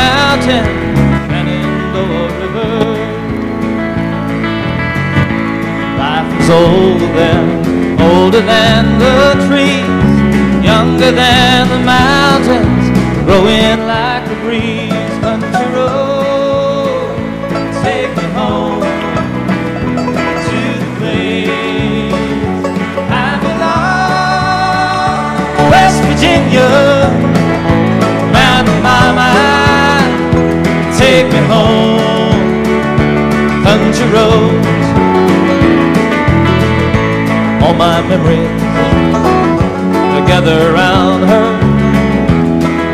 mountain, Shenandoah River. Life is older than the trees, younger than the mountains, growing like a breeze. Country road, take me home to the place I belong. West Virginia, Mountain Mama, take me home. Country roads, all my memories together around her.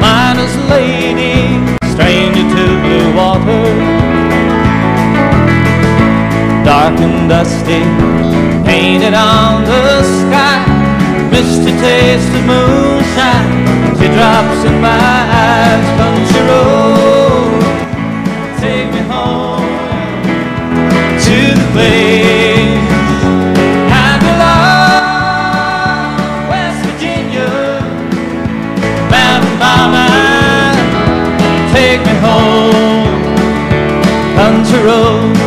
Miner's lady, stranger to blue water. Dark and dusty, painted on the sky. Misty taste of moonshine, teardrops in my eyes. Country road, take me home to the place I belong. West Virginia, Mountain Mama, take me home. Country road,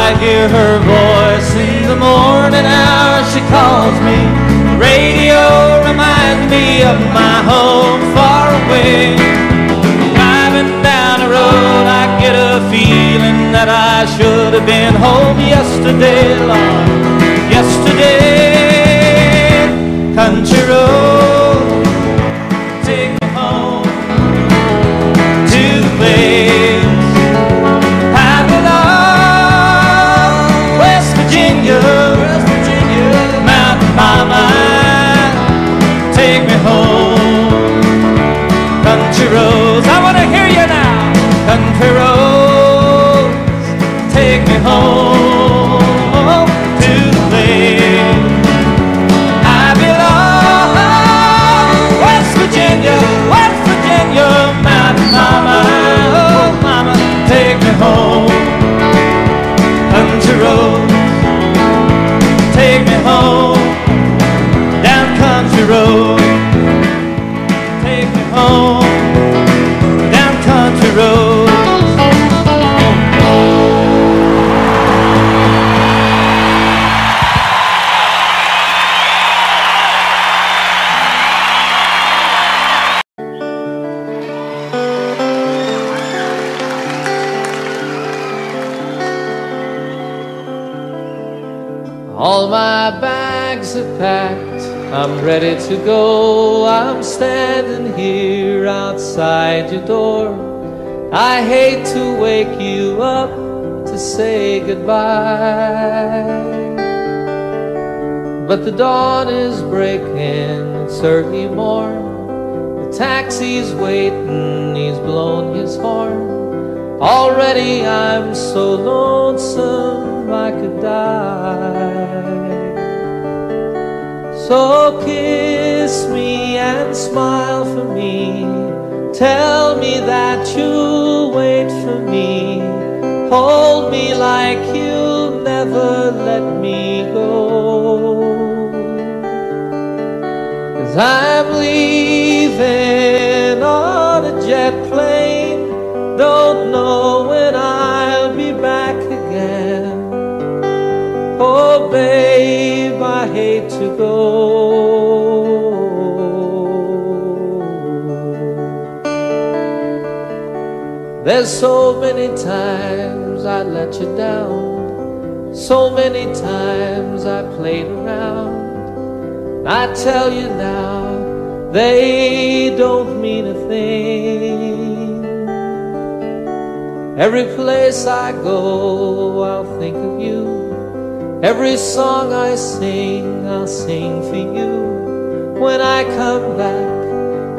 I hear her voice in the morning hour. She calls me. The radio reminds me of my home far away. Driving down the road, I get a feeling that I should have been home yesterday, Lord, yesterday. Country road, take me home to the place I belong. West Virginia, Mountain Mama, take me home. Country roads, I want to hear you now. Country roads, take me home to the place I belong. West Virginia, Mountain Mama, oh Mama, take me home. Country roads, take me home. Down country road, take me home. Down country road. All my bags are packed, I'm ready to go. I'm standing here outside your door. I hate to wake you up to say goodbye, but the dawn is breaking, it's early morn. The taxi's waiting, he's blown his horn. Already I'm so lonesome I could die. So kiss me and smile for me. Tell me that you'll wait for me. Hold me like you'll never let me go. 'Cause I'm leaving on a jet plane. Don't know when I'll be back again. Oh babe, I hate to go. There's so many times I let you down, so many times I played around. I tell you now, they don't mean a thing. Every place I go, I'll think of you. Every song I sing, I'll sing for you. When I come back,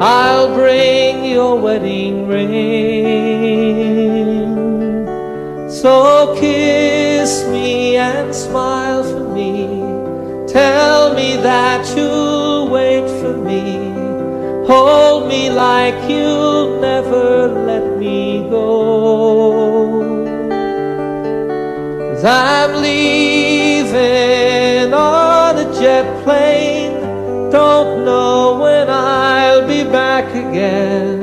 I'll bring your wedding ring. So kiss me and smile for me. Tell me that you'll wait for me. Hold me like you'll never let me go. 'Cause I'm leaving on a jet plane. Don't know when I'll be back again. again.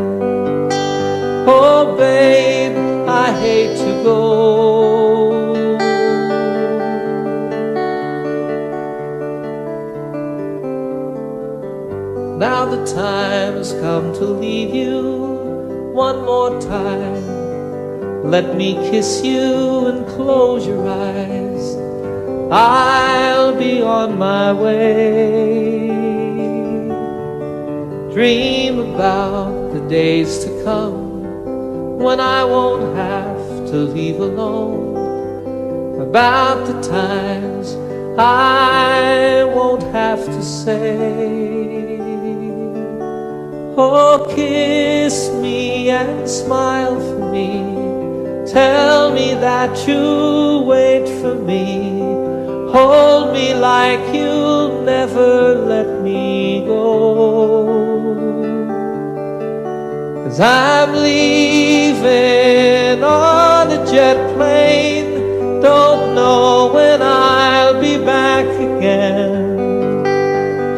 Oh babe, I hate to go. Now the time has come to leave you one more time. Let me kiss you and close your eyes. I'll be on my way. Dream about the days to come when I won't have to leave alone. About the times I won't have to say, oh, kiss me and smile for me. Tell me that you'll wait for me. Hold me like you'll never let me go. 'Cause I'm leaving on a jet plane. Don't know when I'll be back again.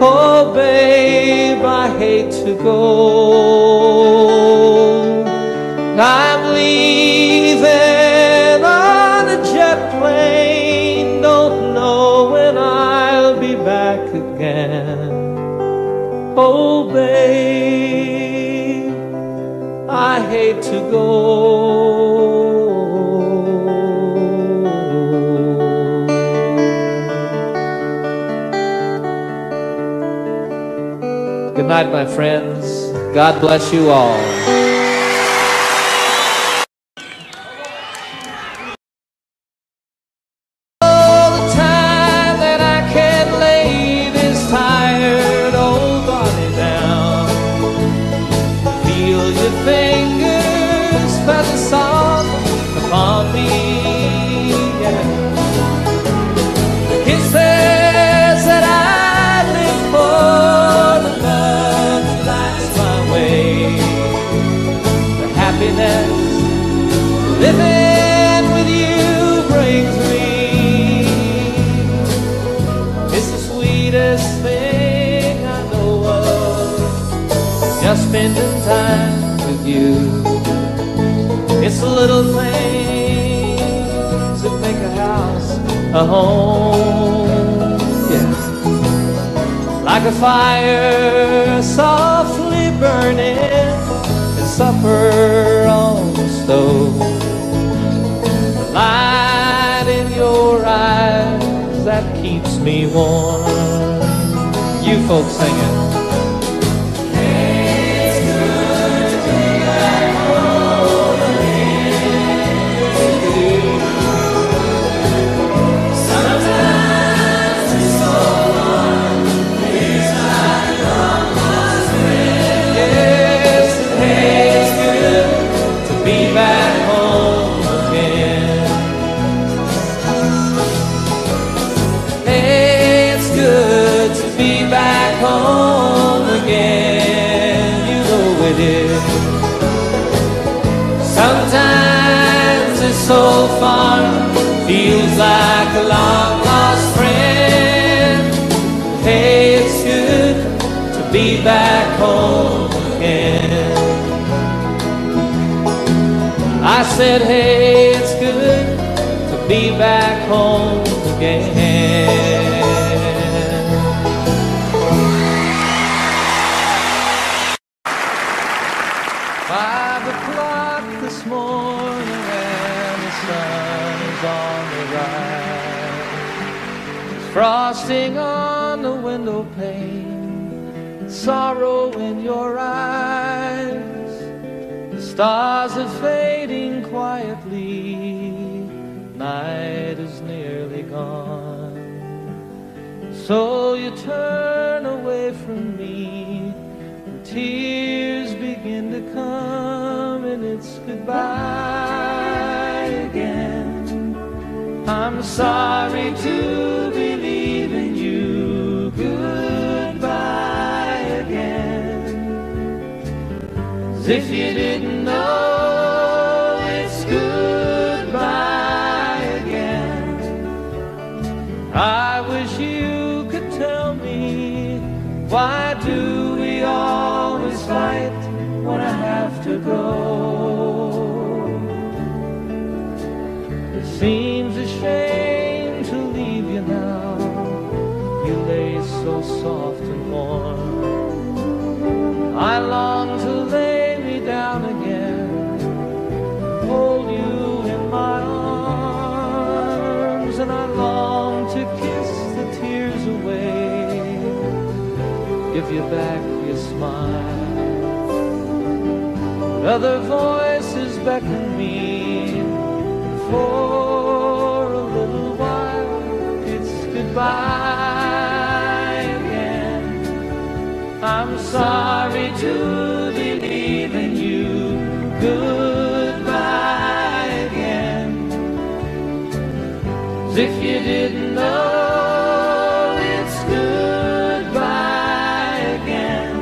Oh babe, I hate to go. I'm leaving on a jet plane. Don't know when I'll be back again. Oh babe, I hate to go. Good night, my friends. God bless you all. Living with you brings me. It's the sweetest thing I know of, just spending time with you. It's the little things that make a house a home, yeah. Like a fire softly burning and supper on the stove. Light in your eyes that keeps me warm. You folks singing. It's good to be back home again. Sometimes it's so hard. It's like long lost friend. Yes, it's good to be back home again. Back home again, you know it is. Sometimes it's so far, feels like a long lost friend. Hey, it's good to be back home again. I said, hey, it's good to be back home again. 5 o'clock this morning and the sun is on the rise. There's frosting on the window pane, sorrow in your eyes. The stars are fading quietly, night is nearly gone. So you turn away from me, tears begin to come, and it's goodbye again. I'm sorry to be leaving you. Goodbye again. 'Cause if you didn't know, it's goodbye again. I wish you could tell me, why do we always fight Seems a shame to leave you now. You lay so soft and warm. I long to lay me down again, hold you in my arms, and I long to kiss the tears away, give you back your smile. Other voices beckon me, for a little while it's goodbye again. I'm sorry to believe in you, goodbye again. As if you didn't know, it's goodbye again.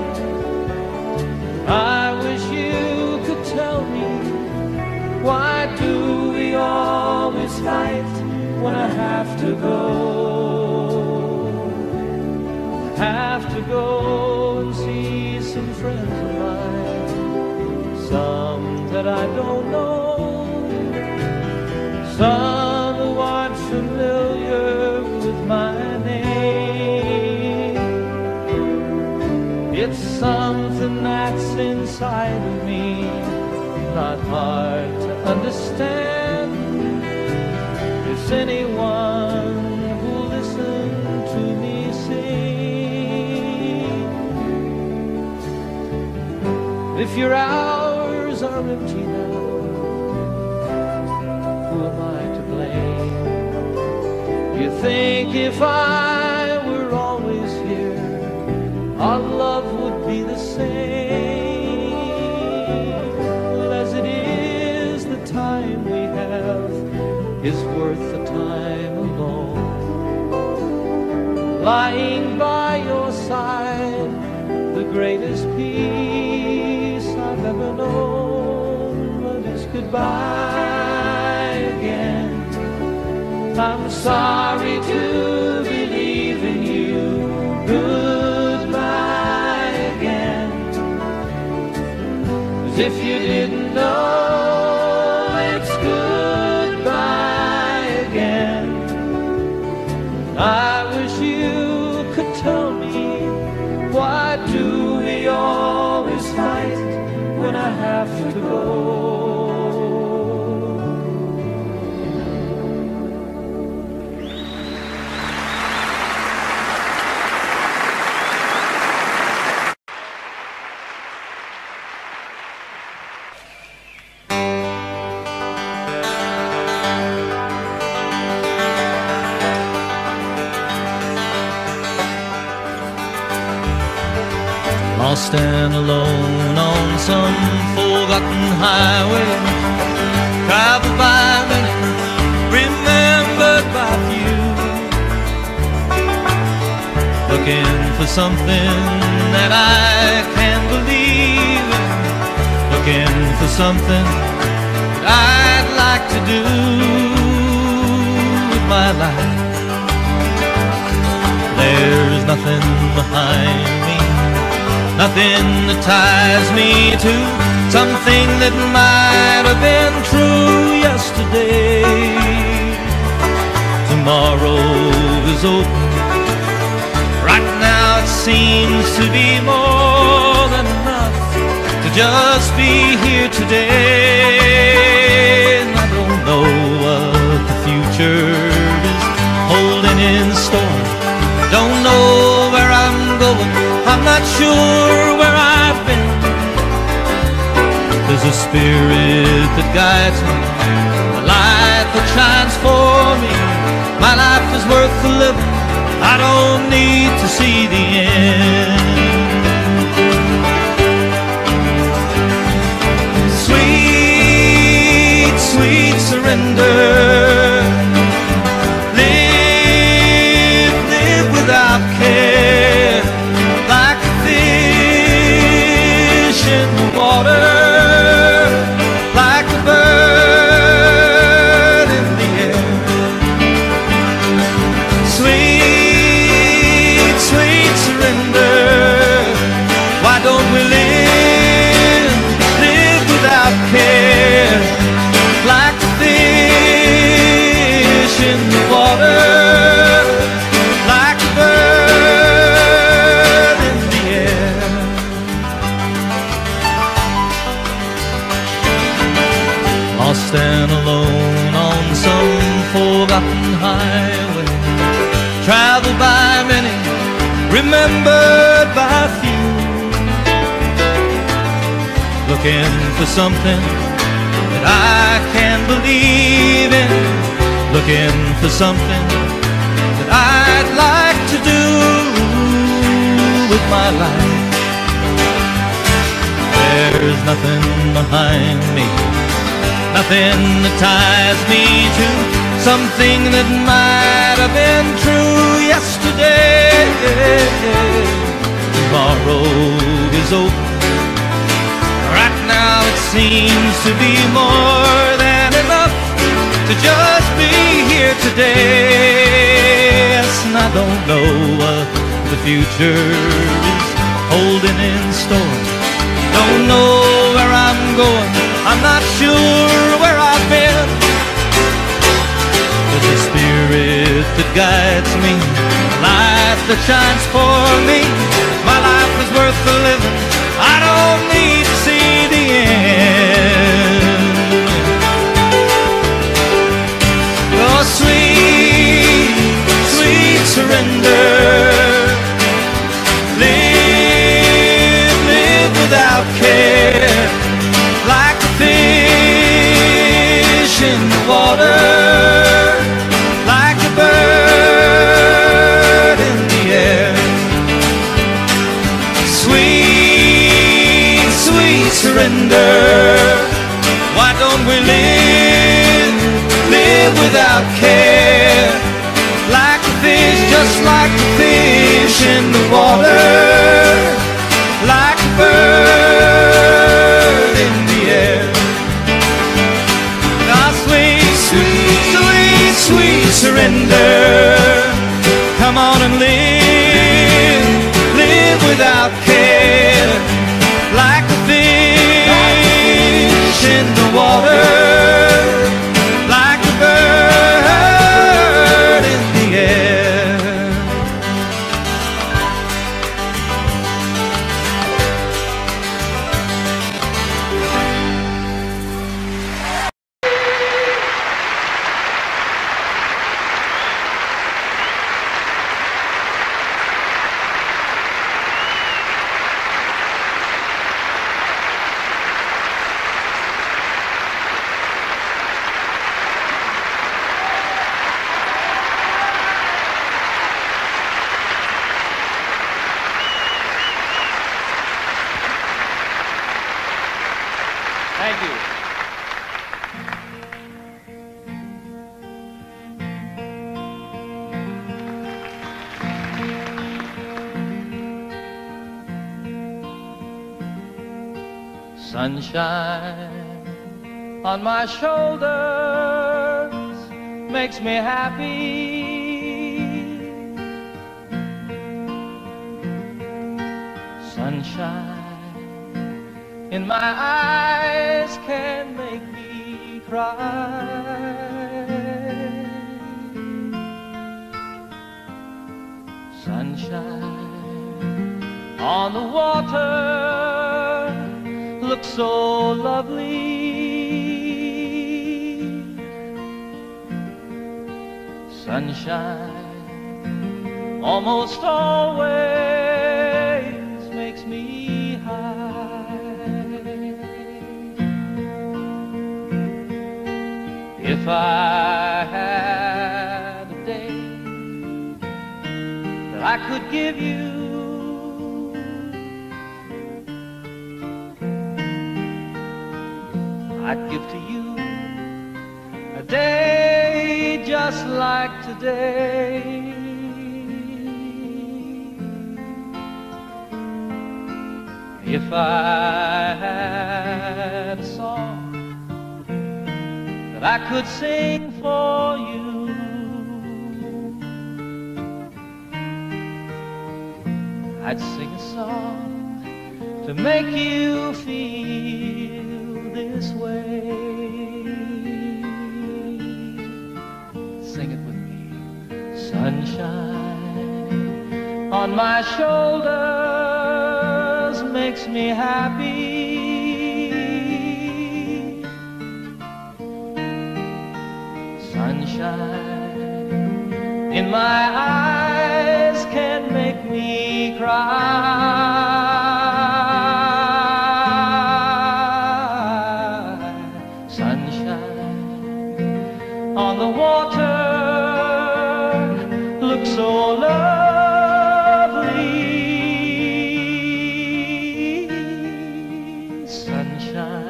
I wish you could tell me, why do we always fight when I have to go? I have to go and see some friends of mine, some that I don't know, some who aren't familiar with my name. It's something that's inside of me, not hard to understand. It's anyone who'll listen to me sing. If your hours are empty now, who am I to blame? You think if I were always here, our love would be the same. Well, as it is, the time we have is worth the time alone. Lying by your side, the greatest peace I've ever known. But it's goodbye again. I'm sorry to believe in you, goodbye again. As if you didn't know, it's goodbye again. I wish you could tell me, why do we always fight when I have to go? Lost and alone on some forgotten highway, traveled by many, remembered by few. Looking for something that I can believe in, looking for something that I'd like to do with my life. There's nothing behind me, nothing that ties me to something that might have been true yesterday. Tomorrow is open. Right now it seems to be more than enough to just be here today. And I don't know what the future is holding in store. Don't know where I'm going, I'm not sure where I've been. There's a spirit that guides me, a light that shines for me. My life is worth the living, I don't need to see the end. Sweet, sweet surrender. Live without care, like a fish in the water, like a bird in the air. Sweet, sweet surrender. lost and alone on some forgotten highway, traveled by many, remembered by few, looking for something that I can believe in, looking for something that I'd like to do with my life. There's nothing behind me, nothing that ties me to something that might have been true yesterday. Tomorrow is open. Right now it seems to be more than enough to just be here today. Yes, and I don't know what the future is holding in store. Don't know where I'm going, I'm not sure where I've been. There's a spirit that guides me, light that shines for me. My life is worth the living, I don't need to see the end. Oh, sweet, sweet surrender. Without care, like a fish in the water, like a bird in the air. Sweet, sweet surrender. Why don't we live without care, like a fish, just like a fish in the water, like a bird in the air. Now sweet, sweet, sweet, sweet surrender. Come on and live without care, like a fish in the water, like a bird in the air. Thank you. Sunshine on my shoulders makes me happy. Sunshine in my eyes can make me cry. Sunshine on the water looks so lovely. Sunshine almost always makes me high. If I had a day that I could give you, I'd give to you a day just like today. If I had a song that I could sing for you, I'd sing a song to make you feel this way. Sing it with me. Sunshine on my shoulders makes me happy. Sunshine in my eyes can make me cry. Sunshine on the water looks so lovely. Sunshine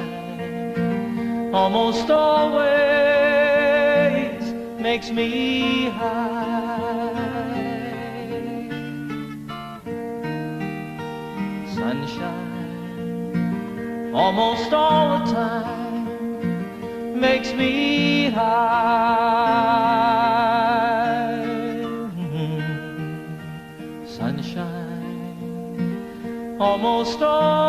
almost always makes me high. Sunshine almost all the time makes me high. Sunshine almost always.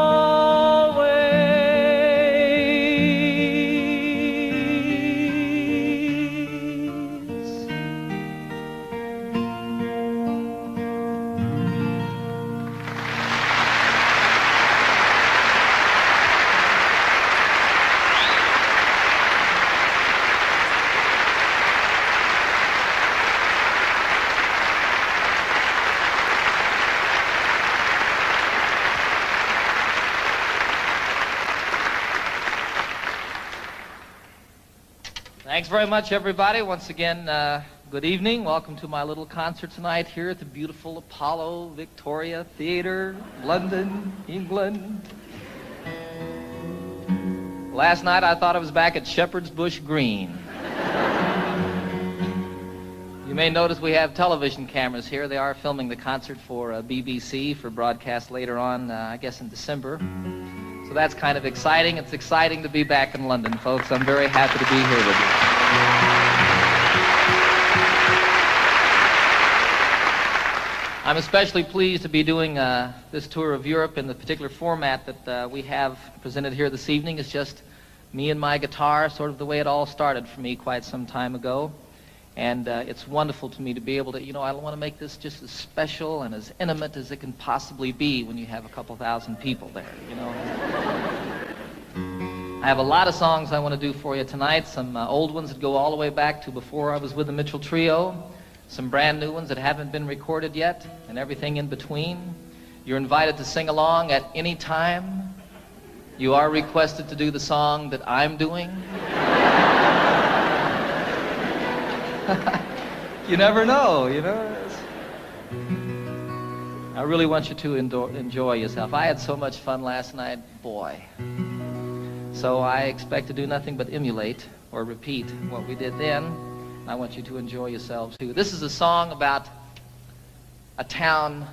Thanks very much, everybody. Once again, good evening. Welcome to my little concert tonight here at the beautiful Apollo Victoria Theatre, London, England. Last night I thought I was back at Shepherd's Bush Green. You may notice we have television cameras here. They are filming the concert for BBC for broadcast later on, I guess in December. So that's kind of exciting. It's exciting to be back in London, folks. I'm very happy to be here with you. I'm especially pleased to be doing this tour of Europe in the particular format that we have presented here this evening. It's just me and my guitar, sort of the way it all started for me quite some time ago. And it's wonderful to me to be able to, I want to make this just as special and as intimate as it can possibly be when you have a couple thousand people there, I have a lot of songs I want to do for you tonight, some old ones that go all the way back to before I was with the Mitchell Trio, some brand new ones that haven't been recorded yet, and everything in between. You're invited to sing along at any time. You are requested to do the song that I'm doing. You never know, I really want you to enjoy yourself. I had so much fun last night, boy. So I expect to do nothing but emulate or repeat what we did then. I want you to enjoy yourselves too. This is a song about a town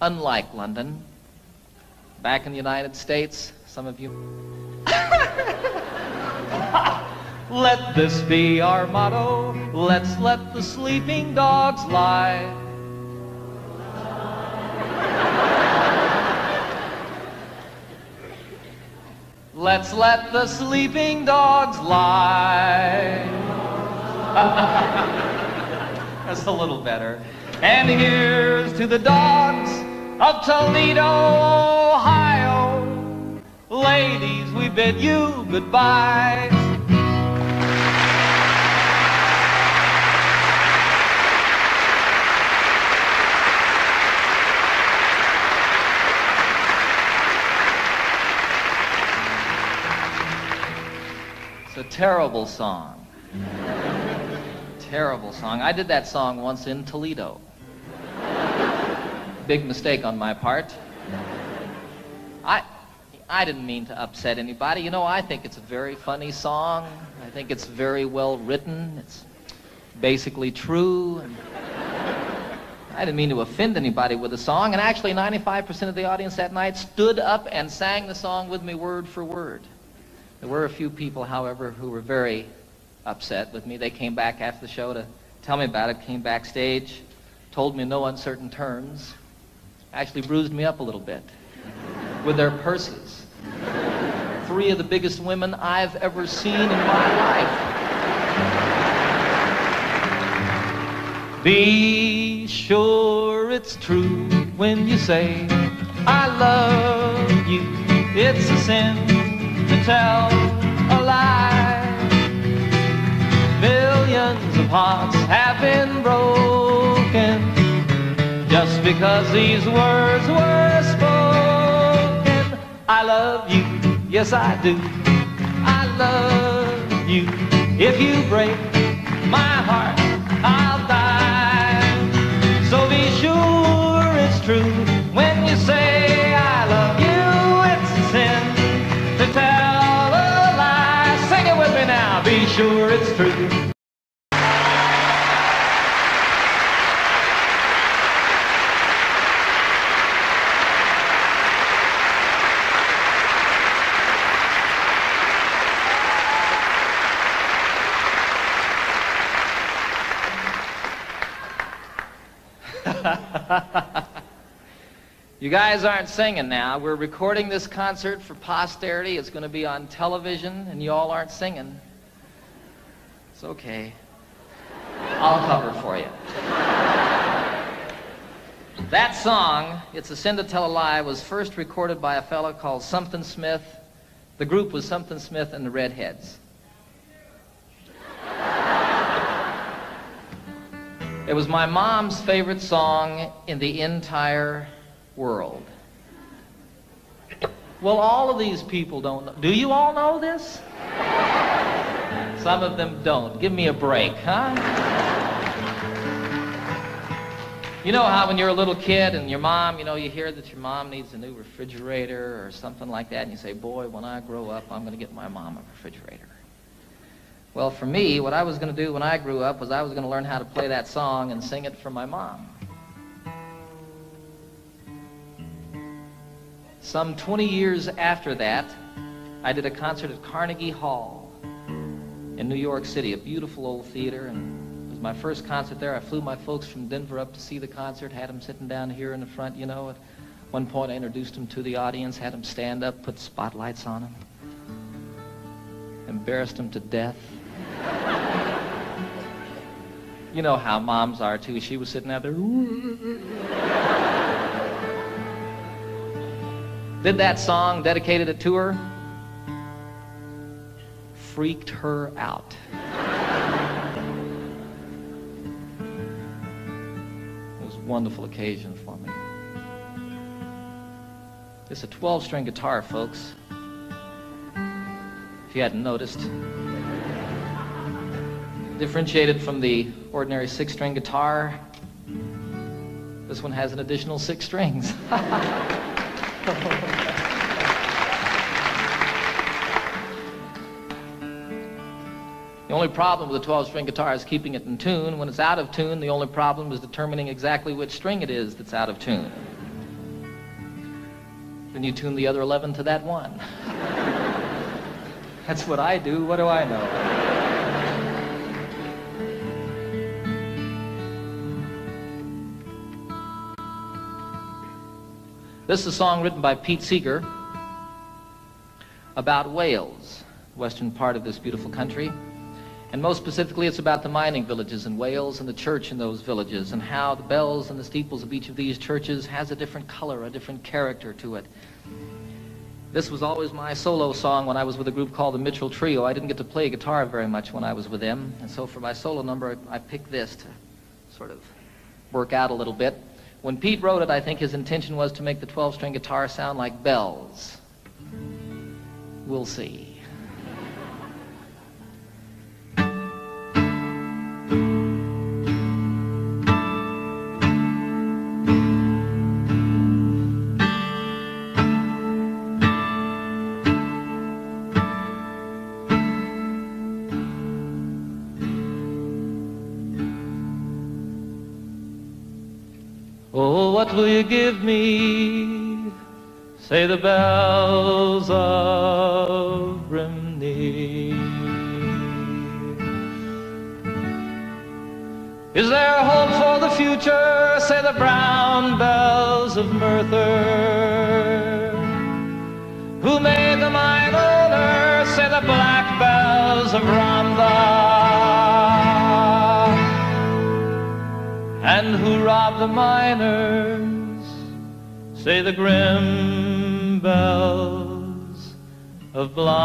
unlike London. Back in the United States, some of you... Let this be our motto. Let's let the sleeping dogs lie. Let's let the sleeping dogs lie. That's a little better. And here's to the dogs of Toledo, Ohio. Ladies, we bid you goodbye. It's a terrible song. Terrible song. I did that song once in Toledo. Big mistake on my part. I didn't mean to upset anybody. I think it's a very funny song. I think it's very well written. It's basically true. And I didn't mean to offend anybody with the song. And actually, 95% of the audience that night stood up and sang the song with me word for word. There were a few people, however, who were very upset with me. They came back after the show to tell me about it, came backstage, told me in no uncertain terms, actually bruised me up a little bit with their purses. 3 of the biggest women I've ever seen in my life. Be sure it's true when you say, I love you. It's a sin to tell a lie. Millions of hearts have been broken just because these words were spoken. I love you, yes I do. I love you. If you break my heart, I'll die. So be sure it's true when you say I love you. It's a sin to tell a lie. Sing it with me now. Be sure it's true. You guys aren't singing now. We're recording this concert for posterity. It's going to be on television, and you all aren't singing. It's okay. I'll cover for you. That song, It's a Sin to Tell a Lie, was first recorded by a fellow called Something Smith. The group was Something Smith and the Redheads. It was my mom's favorite song in the entire world. Well, all of these people don't know. Do you all know this? Some of them don't. Give me a break, huh? You know how when you're a little kid and your mom, you know, you hear that your mom needs a new refrigerator or something like that, and you say, boy, when I grow up, I'm going to get my mom a refrigerator. Well, for me, what I was going to do when I grew up was I was going to learn how to play that song and sing it for my mom. Some 20 years after that, I did a concert at Carnegie Hall in New York City, a beautiful old theater, and it was my first concert there. I flew my folks from Denver up to see the concert, had them sitting down here in the front, you know. At one point I introduced them to the audience, had them stand up, put spotlights on them, embarrassed them to death. You know how moms are too. She was sitting out there. Did that song, dedicated it to her. Freaked her out. It was a wonderful occasion for me. It's a 12-string guitar, folks. If you hadn't noticed. Differentiated from the ordinary 6-string guitar, this one has an additional 6 strings. The only problem with a 12-string guitar is keeping it in tune. When it's out of tune, the only problem is determining exactly which string it is that's out of tune. Then you tune the other 11 to that one. That's what I do. What do I know? This is a song written by Pete Seeger about Wales, the western part of this beautiful country. And most specifically, it's about the mining villages in Wales and the church in those villages and how the bells and the steeples of each of these churches has a different color, a different character to it. This was always my solo song when I was with a group called the Mitchell Trio. I didn't get to play guitar very much when I was with them, and so for my solo number, I picked this to sort of work out a little bit. When Pete wrote it, I think his intention was to make the 12-string guitar sound like bells. We'll see. Oh, what will you give me? Say the bells of Brimney. Is there hope for the future? Say the brown bells of Merthyr. Who made the mine owner? Say the black bells of Rhondda. And who robbed the miners? Say the grim bells of Blina.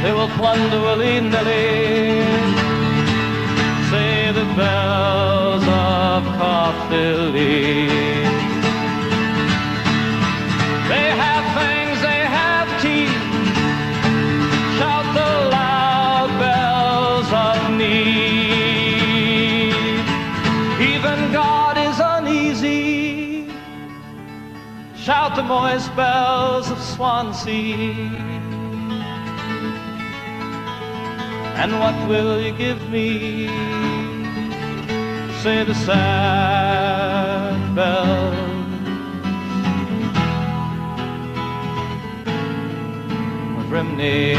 they will plunder willy-nilly. Say the bells of Caerphilly. They have fangs, they have teeth, shout the loud bells of need. Even God is uneasy, shout the moist bells of Swansea. And what will you give me? Say the sad bells of Rimney.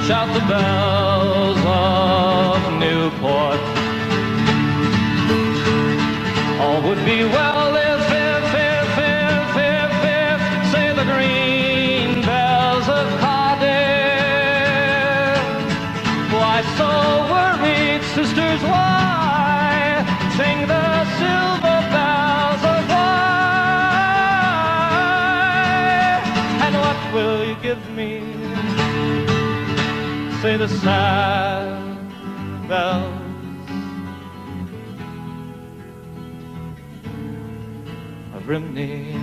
Shout the bells of Newport. All would be well if, say the green bells of Cardiff. Why so worried, sisters, why sing the silver bells of why? And what will you give me? Say the sad bells of Rimney.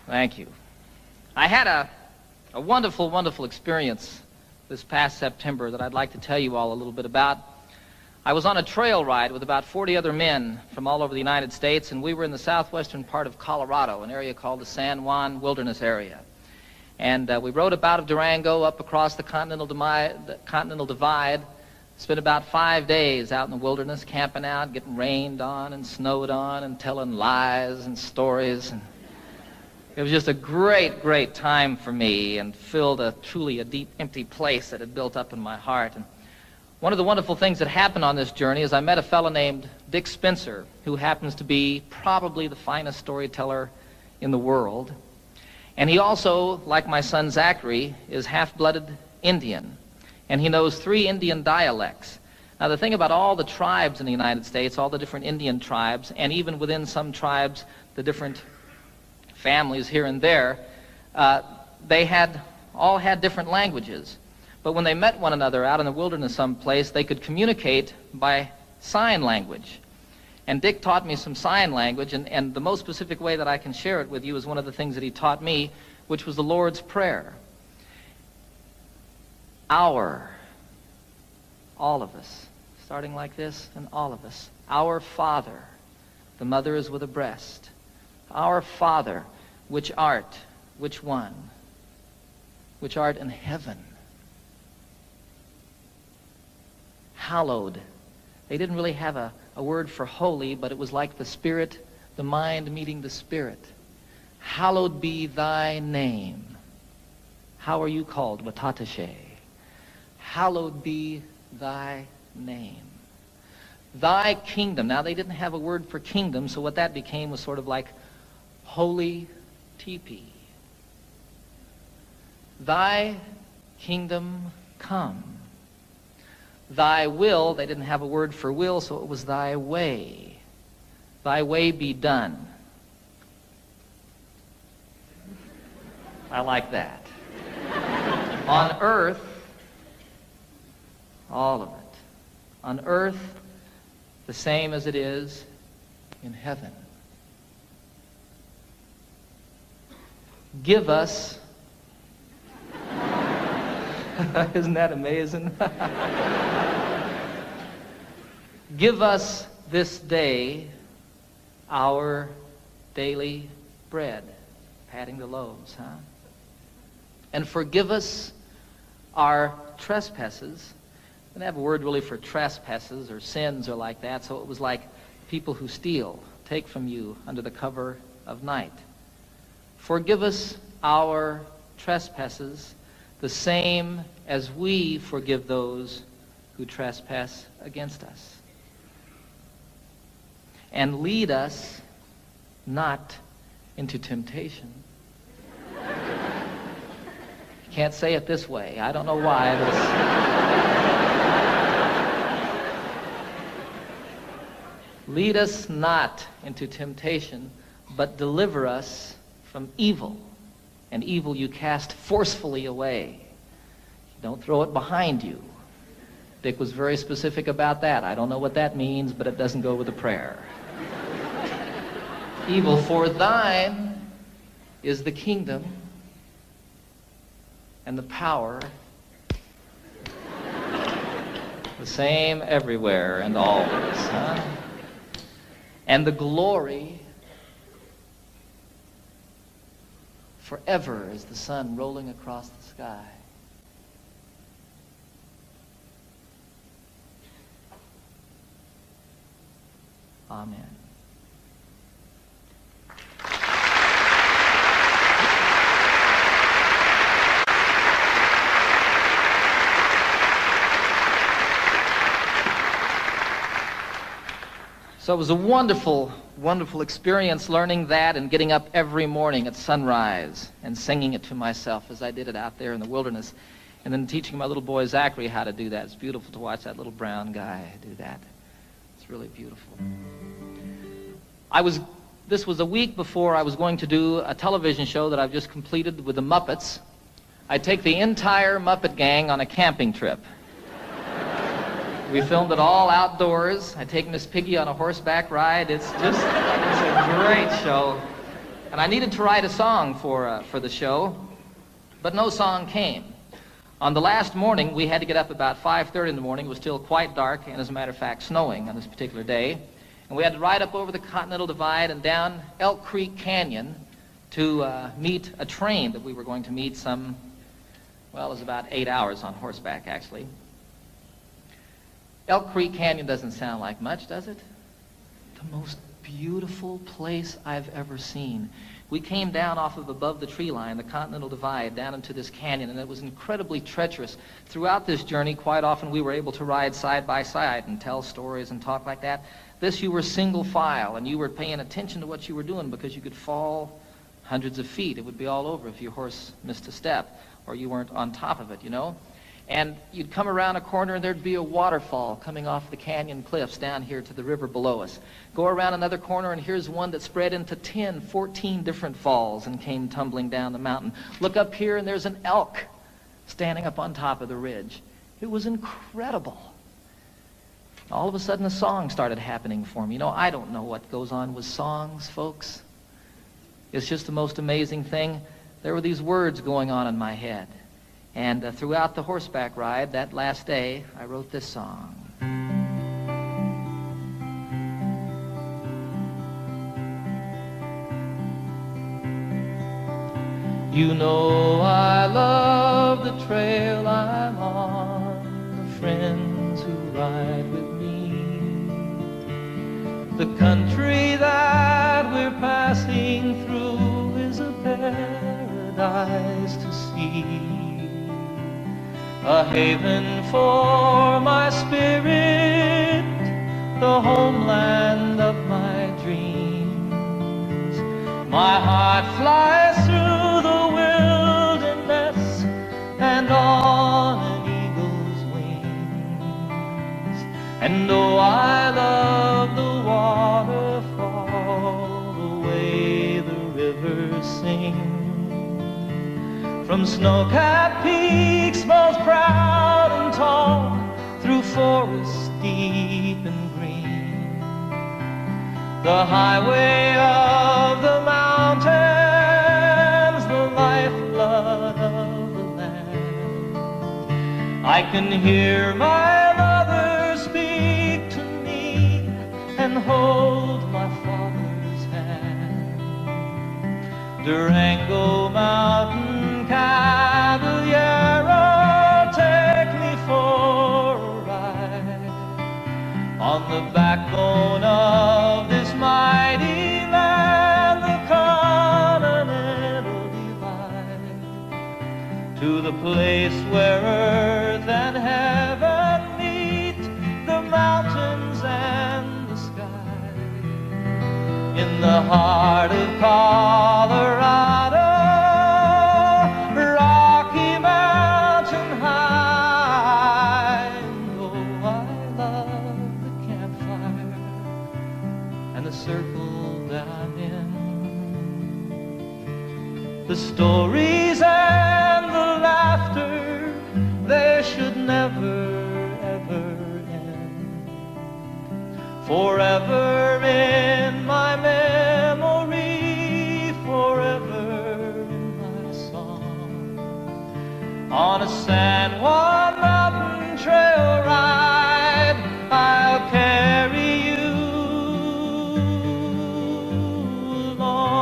Thank you. I had a wonderful, wonderful experience this past September that I'd like to tell you all a little bit about. I was on a trail ride with about 40 other men from all over the United States, and we were in the southwestern part of Colorado, an area called the San Juan Wilderness Area. And we rode up out of Durango up across the Continental Divide, spent about 5 days out in the wilderness, camping out, getting rained on and snowed on and telling lies and stories. And it was just a great, great time for me and filled truly a deep, empty place that had built up in my heart. And one of the wonderful things that happened on this journey is I met a fellow named Dick Spencer, who happens to be probably the finest storyteller in the world. And he also, like my son Zachary, is half-blooded Indian. And he knows 3 Indian dialects. Now, the thing about all the tribes in the United States, all the different Indian tribes, and even within some tribes, the different families here and there, they all had different languages. But when they met one another out in the wilderness someplace, they could communicate by sign language. And Dick taught me some sign language, and the most specific way that I can share it with you is one of the things that he taught me, which was the Lord's Prayer. Our all of us, starting like this, and all of us. Our Father, the mother is with a breast. Our Father, which art, which one? Which art in heaven. Hallowed. They didn't really have a word for holy, but it was like the Spirit, the mind meeting the Spirit. Hallowed be thy name. How are you called? Watatashe. Hallowed be thy name. Thy kingdom. Now, they didn't have a word for kingdom, so what that became was sort of like holy teepee. Thy kingdom come. Thy will, they didn't have a word for will, so it was thy way. Thy way be done. I like that. On earth, all of it. On earth, the same as it is in heaven. Give us, isn't that amazing? Give us this day our daily bread. Patting the loaves, huh? And forgive us our trespasses. They didn't have a word really for trespasses or sins or like that, so it was like people who steal, take from you under the cover of night. Forgive us our trespasses, the same as we forgive those who trespass against us. And lead us not into temptation. You can't say it this way. I don't know why. Lead us not into temptation, but deliver us from evil. And evil you cast forcefully away. Don't throw it behind you. Dick was very specific about that. I don't know what that means, but it doesn't go with the prayer. Evil, for thine is the kingdom and the power, the same everywhere and always, huh? And the glory forever as the sun rolling across the sky. Amen. So it was a wonderful, wonderful experience learning that and getting up every morning at sunrise and singing it to myself as I did it out there in the wilderness. And then teaching my little boy Zachary how to do that. It's beautiful to watch that little brown guy do that. It's really beautiful. This was a week before I was going to do a television show that I've just completed with the Muppets. I'd take the entire Muppet gang on a camping trip. We filmed it all outdoors. I take Miss Piggy on a horseback ride. It's a great show. And I needed to write a song for the show, but no song came. On the last morning, we had to get up about 5:30 in the morning. It was still quite dark, and as a matter of fact, snowing on this particular day. And we had to ride up over the Continental Divide and down Elk Creek Canyon to meet a train that we were going to meet it was about 8 hours on horseback, actually. Elk Creek Canyon doesn't sound like much, does it? The most beautiful place I've ever seen. We came down off of above the tree line, the Continental Divide, down into this canyon, and it was incredibly treacherous. Throughout this journey, quite often we were able to ride side by side and tell stories and talk like that. This, you were single file, and you were paying attention to what you were doing because you could fall hundreds of feet. It would be all over if your horse missed a step or you weren't on top of it, you know? And you'd come around a corner and there'd be a waterfall coming off the canyon cliffs down here to the river below us. Go around another corner and here's one that spread into 10, 14 different falls and came tumbling down the mountain. Look up here and there's an elk standing up on top of the ridge. It was incredible. All of a sudden a song started happening for me. You know, I don't know what goes on with songs, folks. It's just the most amazing thing. There were these words going on in my head. And throughout the horseback ride, that last day, I wrote this song. You know I love the trail I'm on, the friends who ride with me, the country that we're passing through is a paradise to see, a haven for my spirit, the homeland of my dreams. My heart flies through the wilderness and on an eagle's wings. And oh, I love the waterfall, the way the rivers sing. From snow-capped peaks most proud and tall, through forests deep and green, the highway of the mountains, the lifeblood of the land. I can hear my mother speak to me and hold my father's hand. Durango Mountain Caballero, take me for a ride on the backbone of this mighty land, the continental divide, to the place where earth and heaven meet, the mountains and the sky, in the heart of Colorado, Rocky Mountain High. And oh, I love the campfire and the circle that I'm in, the stories and the laughter, they should never, ever end. Forever in my memory, forever in my song. On a San Juan mountain trail ride, I'll carry you along.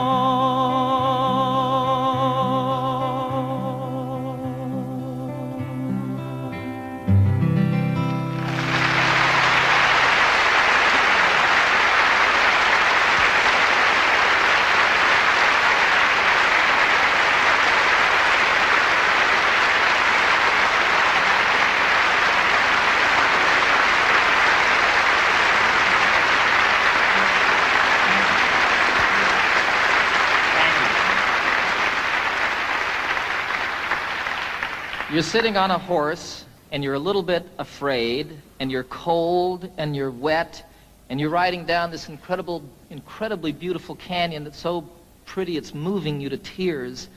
You're sitting on a horse, and you're a little bit afraid, and you're cold, and you're wet, and you're riding down this incredibly beautiful canyon that's so pretty it's moving you to tears,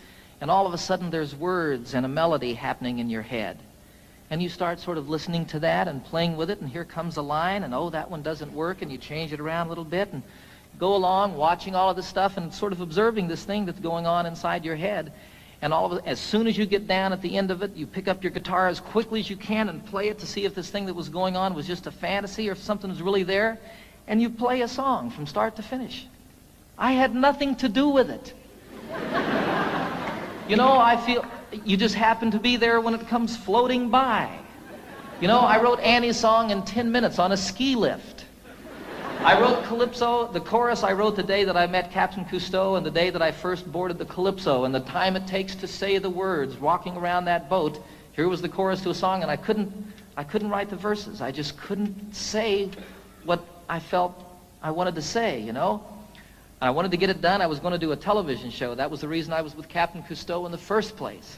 and all of a sudden there's words and a melody happening in your head. And you start sort of listening to that and playing with it, and here comes a line, and oh, that one doesn't work, and you change it around a little bit, and go along watching all of this stuff and sort of observing this thing that's going on inside your head. And all of it, as soon as you get down at the end of it, you pick up your guitar as quickly as you can and play it to see if this thing that was going on was just a fantasy or if something was really there, and you play a song from start to finish. I had nothing to do with it. You know, I feel you just happen to be there when it comes floating by. You know, I wrote Annie's song in 10 minutes on a ski lift. I wrote Calypso, the chorus I wrote the day that I met Captain Cousteau and the day that I first boarded the Calypso, and the time it takes to say the words walking around that boat. Here was the chorus to a song, and I couldn't write the verses. I just couldn't say what I felt I wanted to say, you know. I wanted to get it done. I was going to do a television show. That was the reason I was with Captain Cousteau in the first place.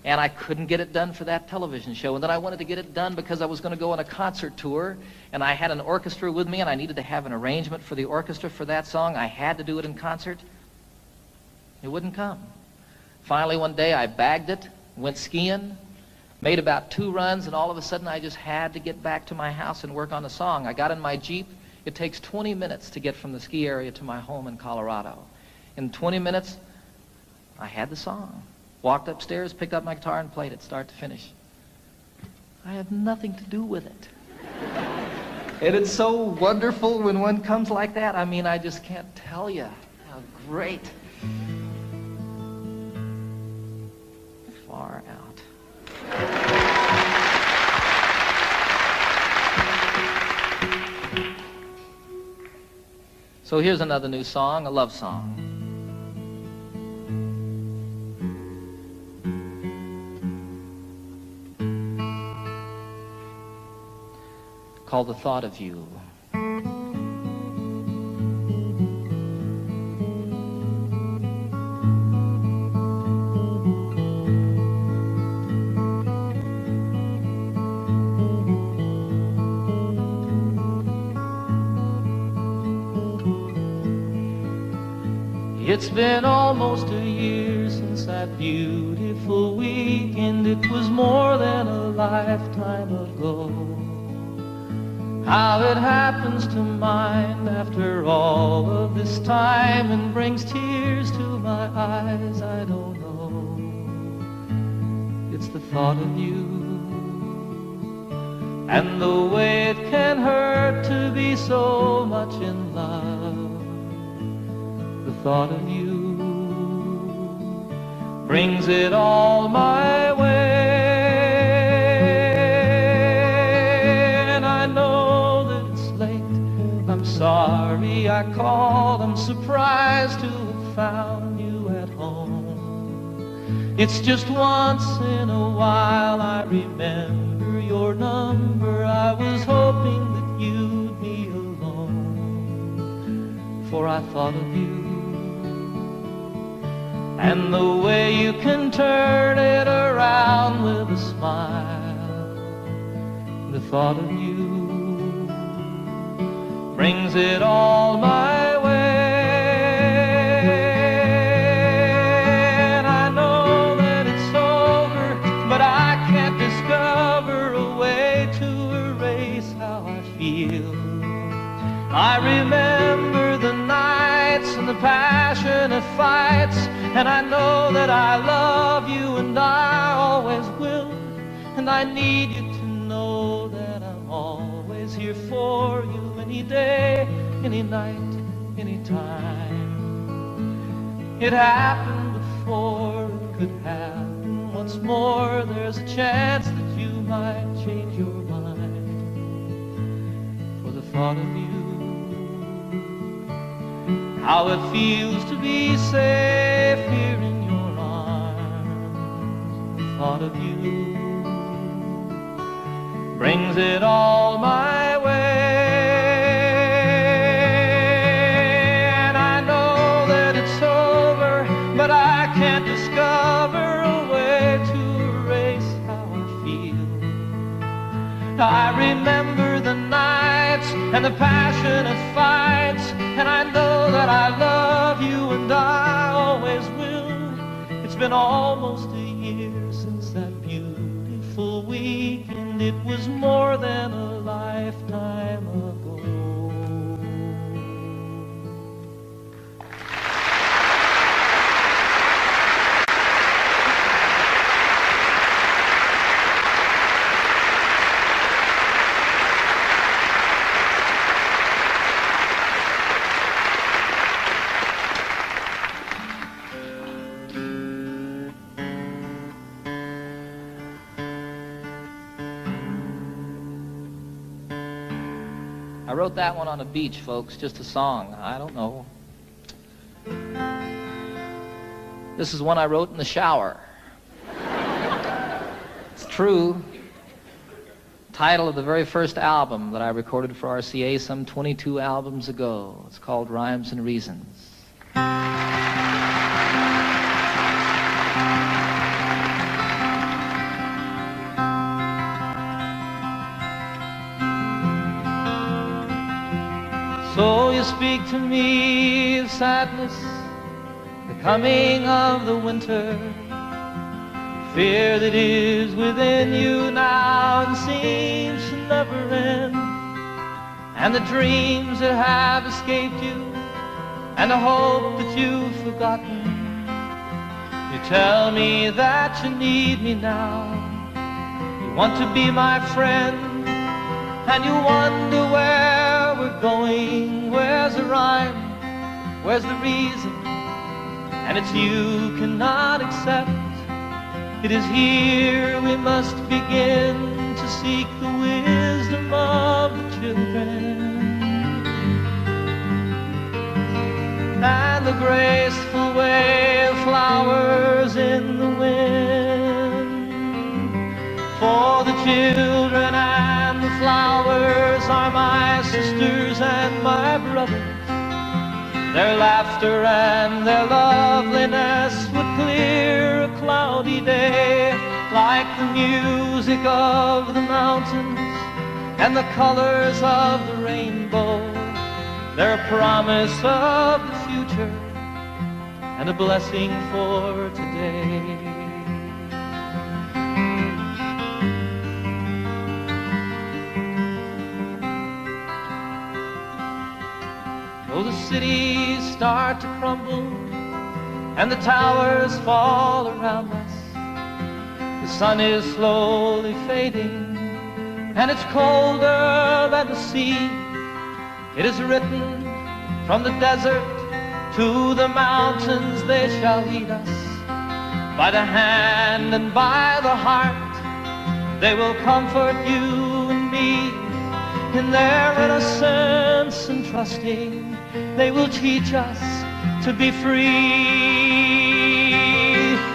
And I couldn't get it done for that television show. And then I wanted to get it done because I was going to go on a concert tour, and I had an orchestra with me, and I needed to have an arrangement for the orchestra for that song. I had to do it in concert. It wouldn't come. Finally, one day, I bagged it, went skiing, made about 2 runs, and all of a sudden, I just had to get back to my house and work on the song. I got in my Jeep. It takes 20 minutes to get from the ski area to my home in Colorado. In 20 minutes, I had the song. Walked upstairs, picked up my guitar, and played it start to finish. I had nothing to do with it. And it's so wonderful when one comes like that. I mean, I just can't tell you how great. Far out. So here's another new song, a love song. Called The Thought of You. It's been almost a year since that beautiful weekend. It was more than a lifetime ago. How it happens to mind after all of this time and brings tears to my eyes, I don't know. It's the thought of you and the way it can hurt to be so much in love. The thought of you brings it all my way. And I know that it's late, I'm sorry I called, I'm surprised to have found you at home. It's just once in a while I remember your number, I was hoping that you'd be alone, for I thought of you. And the way you can turn it around with a smile. The thought of you brings it all my way. And I know that it's over, but I can't discover a way to erase how I feel. I remember the nights and the passionate fights, and I know that I love you and I always will. And I need you to know that I'm always here for you, any day, any night, any time. It happened before, it could happen once more. There's a chance that you might change your mind. For the thought of you, how it feels to be safe here in your arms. The thought of you brings it all my way. And I know that it's over, but I can't discover a way to erase how I feel. I remember the nights and the passionate fights, and I know that I love you and I always will. It's been almost a year since that beautiful weekend. It was more than a lifetime ago. I wrote that one on a beach, folks, just a song. I don't know. This is one I wrote in the shower. It's true. Title of the very first album that I recorded for RCA some 22 albums ago. It's called Rhymes and Reasons. So you speak to me of sadness, the coming of the winter, fear that is within you now and seems to never end, and the dreams that have escaped you, and the hope that you've forgotten. You tell me that you need me now. You want to be my friend, and you wonder where we're going. Where's the rhyme? Where's the reason? And it's you cannot accept. It is here we must begin to seek the wisdom of the children. And the graceful way of flowers in the wind. For the children and the flowers are my sisters and my brothers. Their laughter and their loveliness would clear a cloudy day, like the music of the mountains and the colors of the rainbow. They're a promise of the future and a blessing for today. Though the cities start to crumble and the towers fall around us, the sun is slowly fading and it's colder than the sea. It is written from the desert to the mountains, they shall lead us by the hand and by the heart. They will comfort you and me in their innocence and trusting. They will teach us to be free.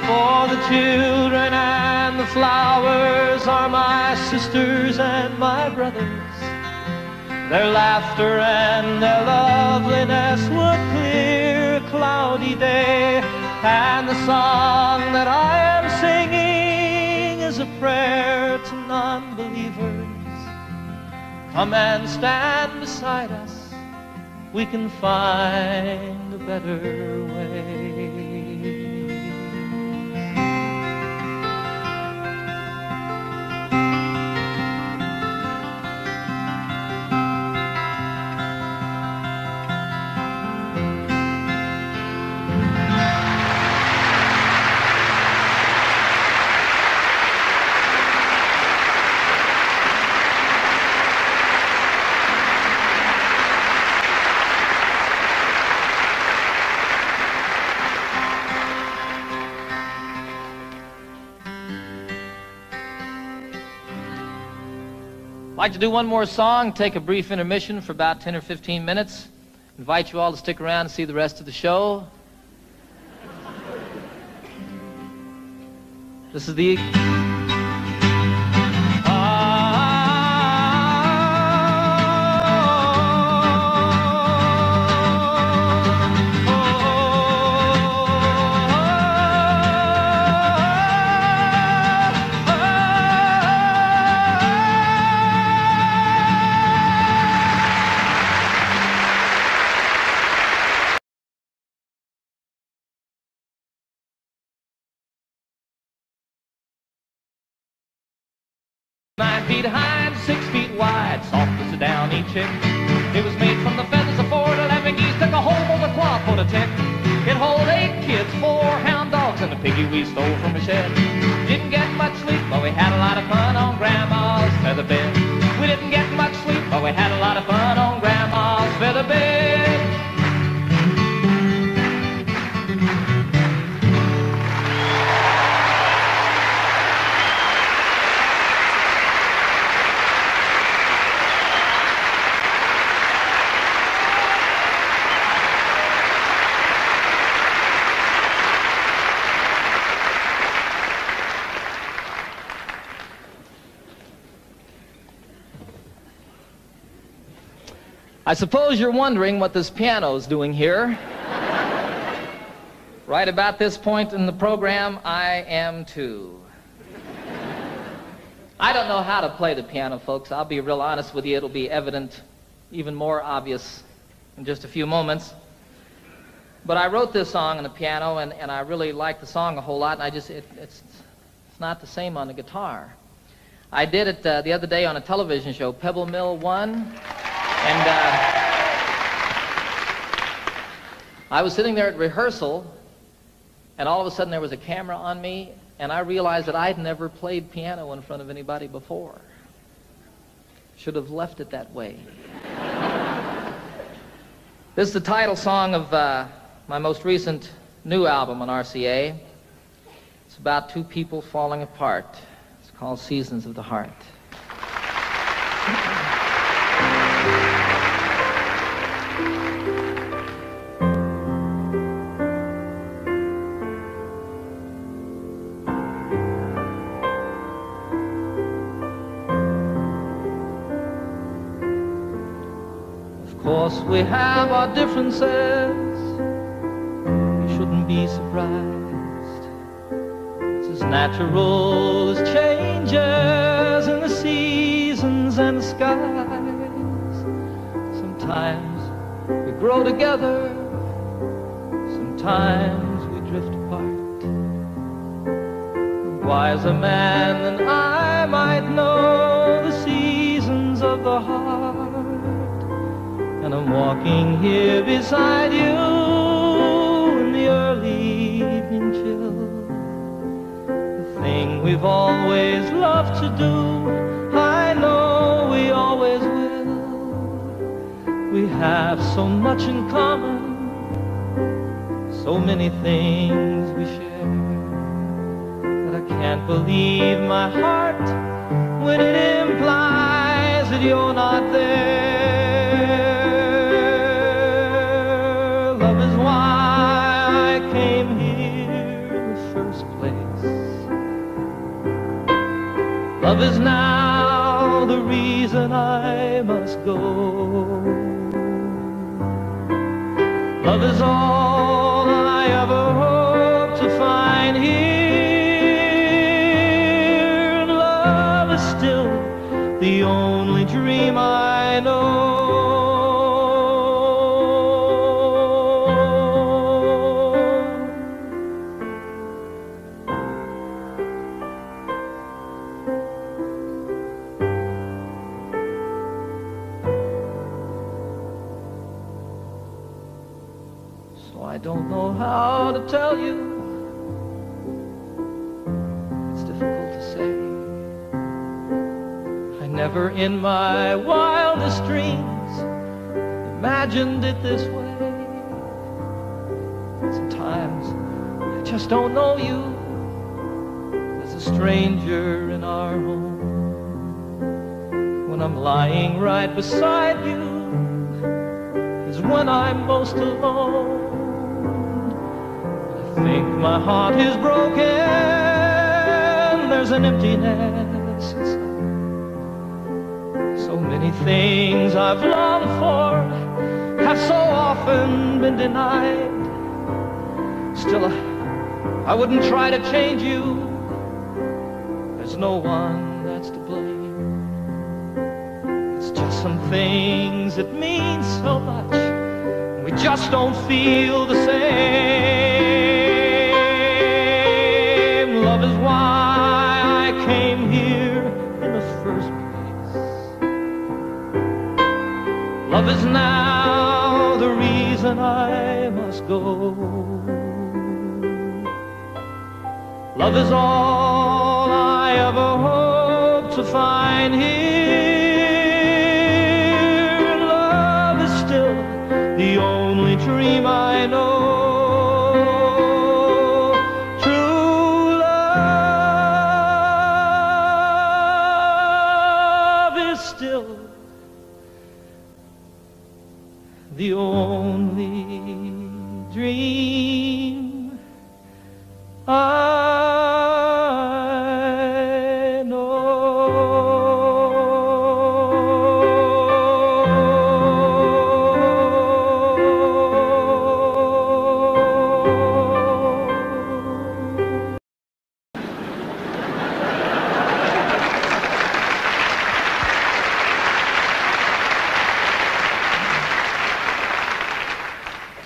For the children and the flowers are my sisters and my brothers. Their laughter and their loveliness would clear a cloudy day. And the song that I am singing is a prayer to non-believers. Come and stand beside us. We can find a better way. I'd like to do one more song, take a brief intermission for about 10 or 15 minutes. Invite you all to stick around and see the rest of the show. This is the... High and 6 feet wide, soft as a downy chick. It was made from the feathers of 4 to 11 geese, took a hole on the cloth for the tick. It hold 8 kids, 4 hound dogs, and a piggy we stole from a shed. Didn't get much sleep, but we had a lot of fun on Grandma's feather bed. We didn't get much sleep, but we had a lot of fun on Grandma's feather bed. I suppose you're wondering what this piano's doing here. Right about this point in the program, I am too. I don't know how to play the piano, folks. I'll be real honest with you. It'll be evident, even more obvious in just a few moments. But I wrote this song on the piano, and I really like the song a whole lot, and it's not the same on the guitar. I did it the other day on a television show, Pebble Mill 1. And I was sitting there at rehearsal, And all of a sudden there was a camera on me, and I realized that I'd never played piano in front of anybody before. Should have left it that way. This is the title song of my most recent new album on RCA. It's about two people falling apart. It's called Seasons of the Heart. Of course we have our differences. You shouldn't be surprised. It's as natural as changes in the seasons and the skies. Sometimes we grow together, sometimes we drift apart. A wiser man than I might know the seasons of the heart. And I'm walking here beside you in the early evening chill. The thing we've always loved to do, I know we always will. We have so much in common, so many things we share, that I can't believe my heart when it implies that you're not there. Love is why I came here in the first place. Love is now the reason I must go. Love is all I ever hope to find here. And love is still the only dream I know. So I don't know how to tell you. It's difficult to say. I never in my wildest dreams imagined it this way. Sometimes I just don't know you as a stranger in our home. When I'm lying right beside you is when I'm most alone. I think my heart is broken. There's an emptiness inside. So many things I've longed for have so often been denied. Still, I wouldn't try to change you. There's no one that's to blame. It's just some things that mean so much, and we just don't feel the same. Love is why I came here in the first place. Love is now the reason I must go. Love is all I ever hope to find here. And love is still the only dream I know. True love is still the only dream I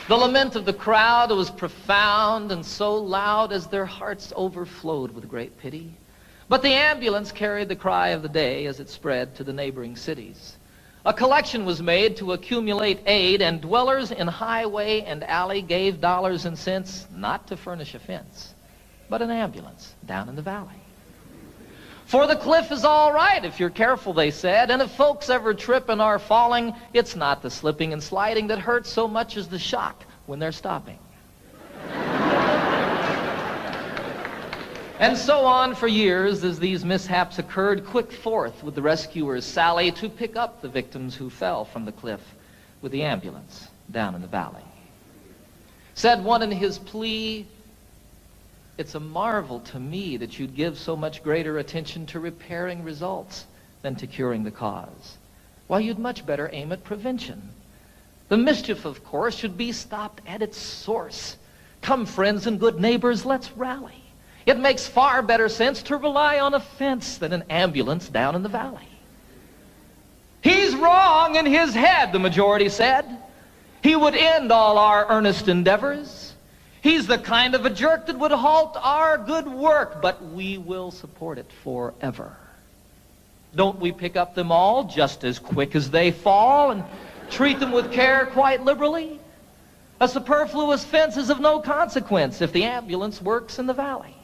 The lament of the crowd was profound and so loud as their hearts overflowed with great pity. But the ambulance carried the cry of the day as it spread to the neighboring cities. A collection was made to accumulate aid, and dwellers in highway and alley gave dollars and cents not to furnish a fence, but an ambulance down in the valley. For the cliff is all right if you're careful, they said, and if folks ever trip and are falling, it's not the slipping and sliding that hurts so much as the shock when they're stopping. And so on for years as these mishaps occurred, quick forth with the rescuers Sally to pick up the victims who fell from the cliff with the ambulance down in the valley. Said one in his plea, "It's a marvel to me that you'd give so much greater attention to repairing results than to curing the cause. Why, you'd much better aim at prevention. The mischief, of course, should be stopped at its source. Come, friends and good neighbors, let's rally. It makes far better sense to rely on a fence than an ambulance down in the valley." "He's wrong in his head," the majority said. "He would end all our earnest endeavors. He's the kind of a jerk that would halt our good work, but we will support it forever. Don't we pick up them all just as quick as they fall and treat them with care quite liberally? A superfluous fence is of no consequence if the ambulance works in the valley."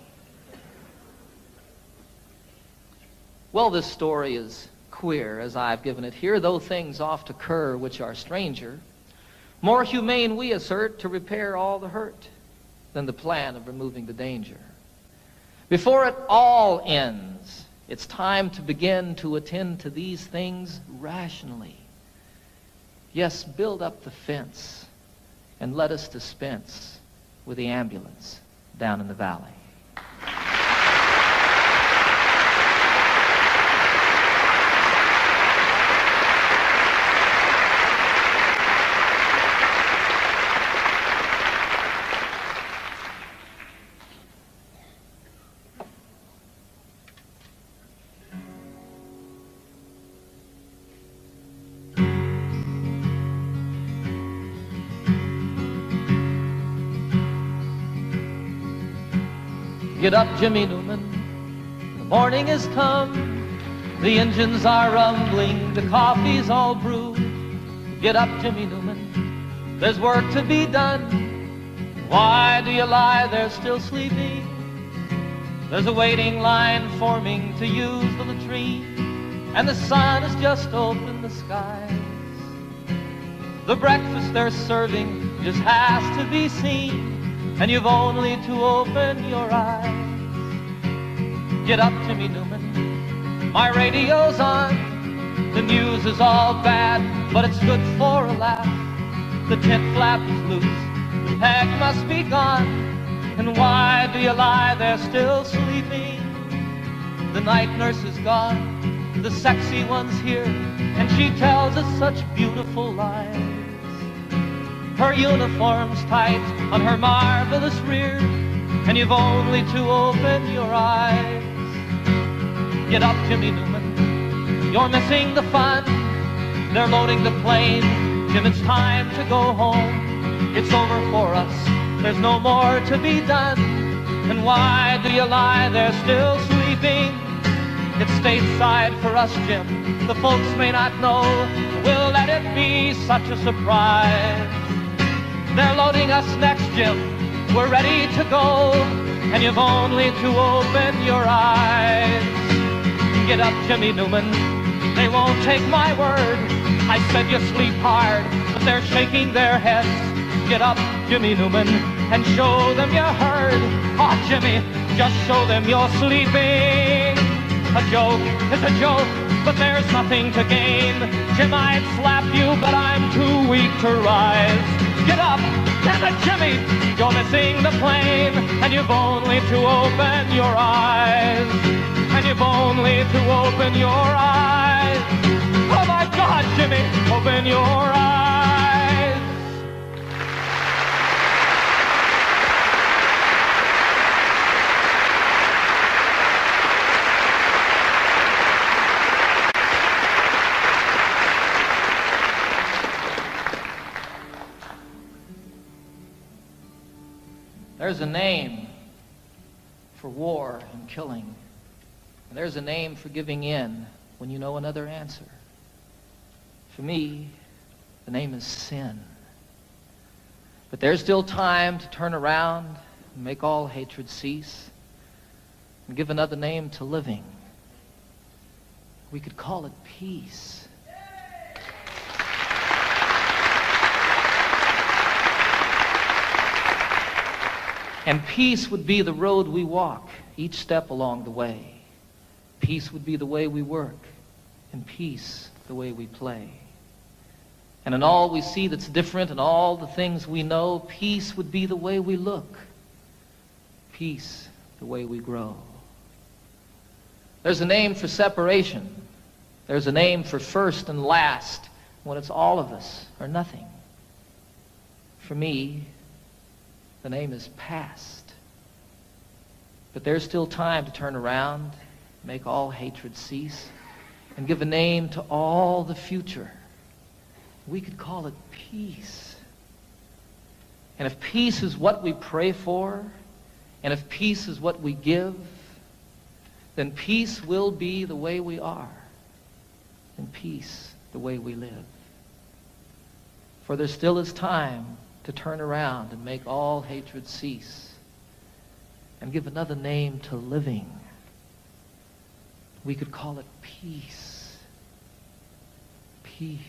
Well, this story is queer as I've given it here, though things oft occur which are stranger. More humane, we assert, to repair all the hurt than the plan of removing the danger. Before it all ends, it's time to begin to attend to these things rationally. Yes, build up the fence and let us dispense with the ambulance down in the valley. Get up, Jimmy Newman, the morning has come. The engines are rumbling, the coffee's all brewed. Get up, Jimmy Newman, there's work to be done. Why do you lie there still sleeping? There's a waiting line forming to use the latrine, and the sun has just opened the skies. The breakfast they're serving just has to be seen, and you've only to open your eyes. Get up, Jimmy Newman, my radio's on. The news is all bad, but it's good for a laugh. The tent flap is loose, the peg must be gone. And why do you lie there still sleeping? The night nurse is gone, the sexy one's here, and she tells us such beautiful lies. Her uniform's tight on her marvelous rear, and you've only to open your eyes. Get up, Jimmy Newman, you're missing the fun. They're loading the plane, Jim, it's time to go home. It's over for us, there's no more to be done. And why do you lie there still sleeping? It's stateside for us, Jim, the folks may not know. We'll let it be such a surprise. They're loading us next, Jim, we're ready to go, and you've only to open your eyes. Get up, Jimmy Newman, they won't take my word. I said you sleep hard, but they're shaking their heads. Get up, Jimmy Newman, and show them you heard. Oh, Jimmy, just show them you're sleeping. A joke is a joke, but there's nothing to gain. Jim, I'd slap you, but I'm too weak to rise. Get up, damn it, Jimmy, you're missing the plane, and you've only to open your eyes. And you've only to open your eyes. Oh my God, Jimmy, open your eyes. There's a name for war and killing. And there's a name for giving in when you know another answer. For me, the name is sin. But there's still time to turn around and make all hatred cease and give another name to living. We could call it peace. And peace would be the road we walk each step along the way. Peace would be the way we work, and peace the way we play. And in all we see that's different and all the things we know, peace would be the way we look. Peace the way we grow. There's a name for separation. There's a name for first and last when it's all of us or nothing. For me, the name is past. But there's still time to turn around, make all hatred cease, and give a name to all the future. We could call it peace. And if peace is what we pray for, and if peace is what we give, then peace will be the way we are, and peace the way we live. For there still is time to turn around and make all hatred cease, and give another name to living. We could call it peace. Peace.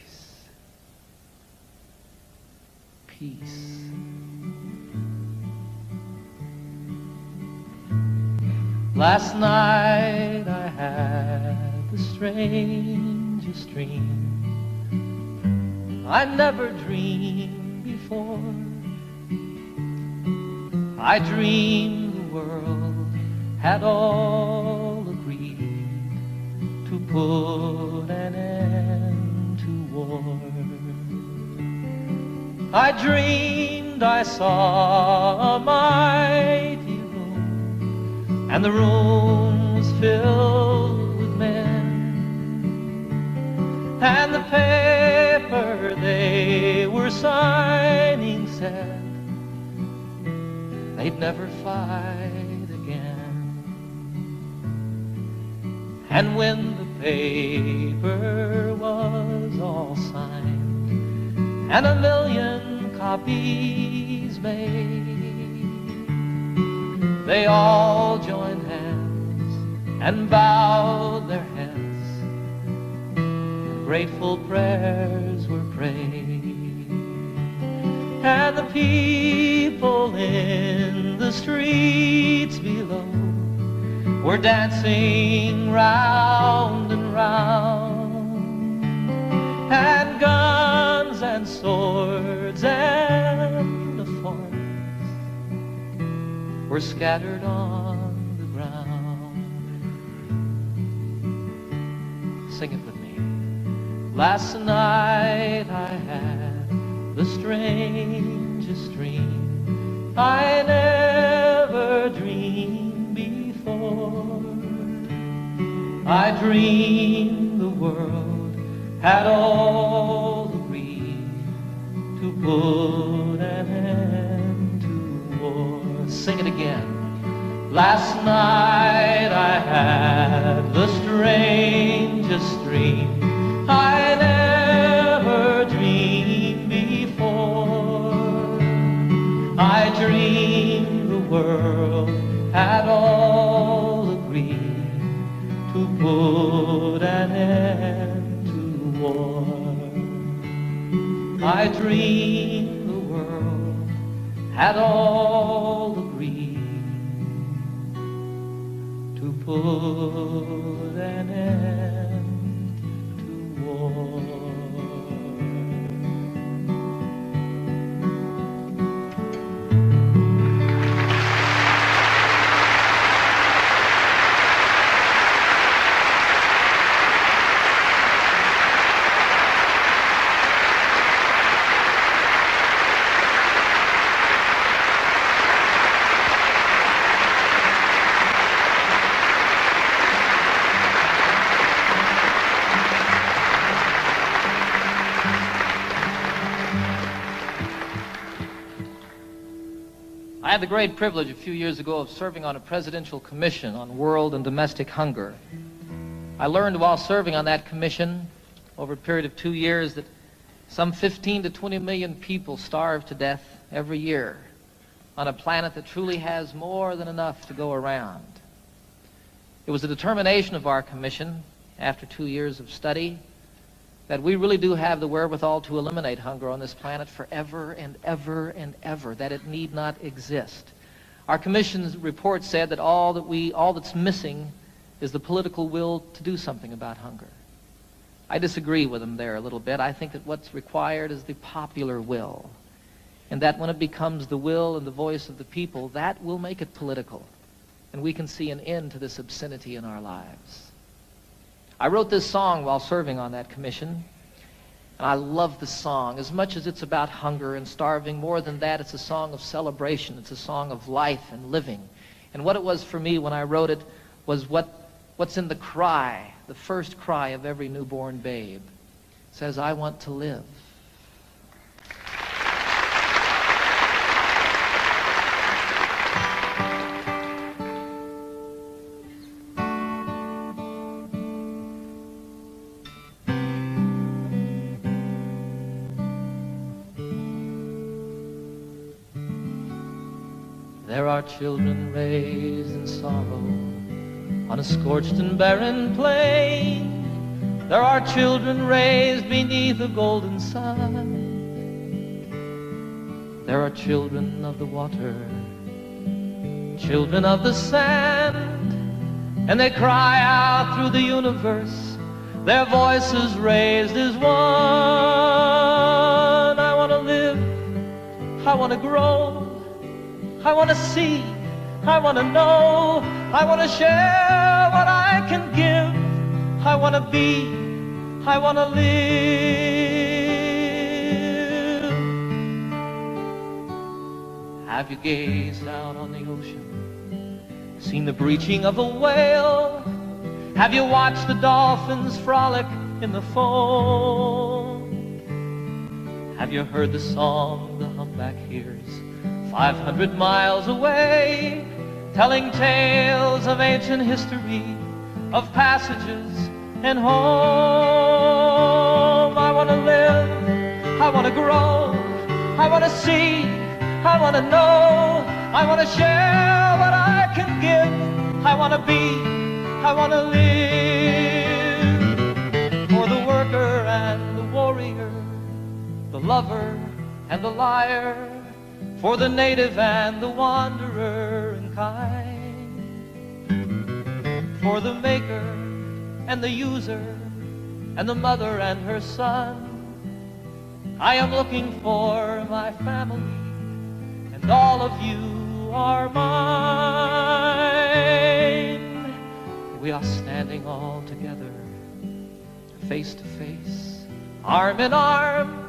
Peace. Last night I had the strangest dream I never dreamed before. I dreamed the world had all agreed to put an end to war. I dreamed I saw a mighty room, and the room was filled with men, and the paper they were signing said they'd never fight again. And when the paper was all signed and 1,000,000 copies made, they all joined hands and bowed their heads, and grateful prayers were prayed. And the people in the streets below were dancing round and round, and guns and swords and the forms were scattered on the ground. Sing it with me. Last night I had the strangest dream I never dreamed before. I dreamed the world had all agreed to put an end to war. Sing it again. Last night I had the strangest dream I never dreamed before. I dreamed the world had all agreed to put an end to war. I dreamed the world had all agreed to put an end to war. I had the great privilege a few years ago of serving on a presidential commission on world and domestic hunger. I learned while serving on that commission over a period of 2 years that some 15 to 20 million people starve to death every year on a planet that truly has more than enough to go around. It was a determination of our commission, after 2 years of study, that we really do have the wherewithal to eliminate hunger on this planet forever and ever and ever, that it need not exist. Our commission's report said that all that's missing is the political will to do something about hunger. I disagree with them there a little bit. I think that what's required is the popular will, and that when it becomes the will and the voice of the people, that will make it political, and we can see an end to this obscenity in our lives. I wrote this song while serving on that commission, and I love the song. As much as it's about hunger and starving, more than that, it's a song of celebration. It's a song of life and living. And what it was for me when I wrote it was what's in the cry, the first cry of every newborn babe. It says, I want to live. There are children raised in sorrow on a scorched and barren plain. There are children raised beneath a golden sun. There are children of the water, children of the sand, and they cry out through the universe, their voices raised as one. I want to live, I want to grow, I want to see, I want to know, I want to share what I can give, I want to be, I want to live. Have you gazed out on the ocean, seen the breaching of a whale? Have you watched the dolphins frolic in the foam? Have you heard the song the humpback hears 500 miles away, telling tales of ancient history, of passages and home? I want to live, I want to grow, I want to see, I want to know, I want to share what I can give, I want to be, I want to live. For the worker and the warrior, the lover and the liar, for the native and the wanderer and kind, for the maker and the user and the mother and her son, I am looking for my family, and all of you are mine. We are standing all together, face to face, arm in arm.